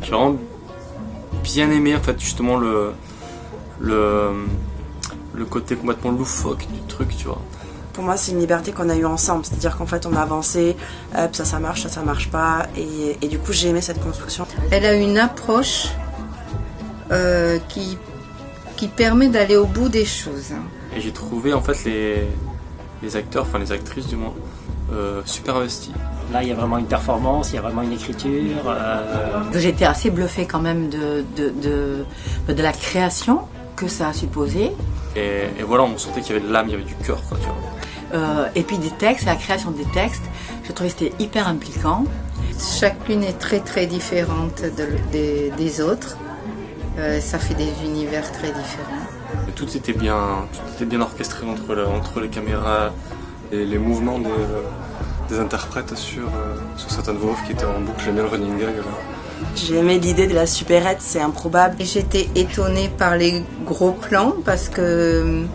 J'ai vraiment bien aimé en fait justement le côté complètement loufoque du truc, tu vois. Pour moi, c'est une liberté qu'on a eue ensemble, c'est-à-dire qu'en fait, on a avancé, ça marche, ça marche pas, et du coup, j'ai aimé cette construction. Elle a une approche qui permet d'aller au bout des choses. Et j'ai trouvé en fait les acteurs, enfin les actrices du moins, super investis. Là, il y a vraiment une performance, il y a vraiment une écriture. J'étais assez bluffée quand même de la création que ça a supposé. Et voilà, on sentait qu'il y avait de l'âme, il y avait du cœur, quoi, tu vois. Et puis des textes, la création des textes, j'ai trouvé que c'était hyper impliquant. Chacune est très très différente des autres. Ça fait des univers très différents. Et tout était bien orchestré entre les caméras et les mouvements des interprètes sur certaines voix off qui étaient en boucle. J'aime bien le running gag là. J'ai aimé l'idée de la supérette, c'est improbable. Et j'étais étonnée par les gros plans parce que,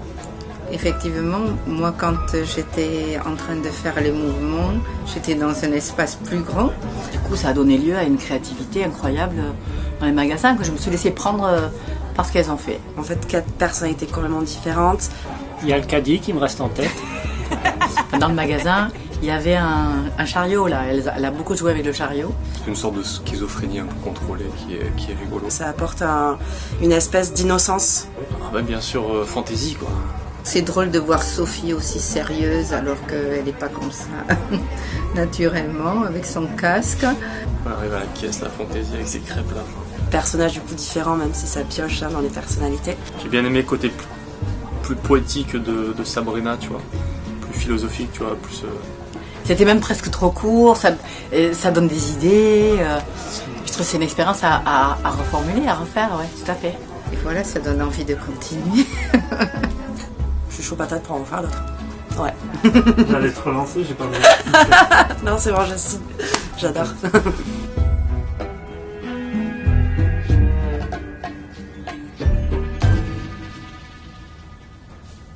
effectivement, moi quand j'étais en train de faire les mouvements, j'étais dans un espace plus grand. Du coup, ça a donné lieu à une créativité incroyable dans les magasins que je me suis laissée prendre par ce qu'elles ont fait. En fait, 4 personnalités complètement différentes. Il y a le caddie qui me reste en tête. Dans le magasin, il y avait un chariot là, elle a beaucoup joué avec le chariot. C'est une sorte de schizophrénie un peu contrôlée qui est rigolo. Ça apporte une espèce d'innocence. Ah bah bien sûr, fantaisie quoi. C'est drôle de voir Sophie aussi sérieuse alors qu'elle n'est pas comme ça naturellement avec son casque. On arrive à la caisse, la fantaisie avec ses crêpes là. Personnage du coup différent même si ça pioche dans les personnalités. J'ai bien aimé le côté plus poétique de Sabrina, tu vois. Plus philosophique, tu vois, plus... C'était même presque trop court, ça donne des idées. Je trouve que c'est une expérience à reformuler, à refaire, ouais, tout à fait. Et voilà, ça donne envie de continuer. Je suis chaud patate pour en faire d'autres. Ouais. J'allais te relancer, j'ai pas vu. Non, c'est bon, j'adore.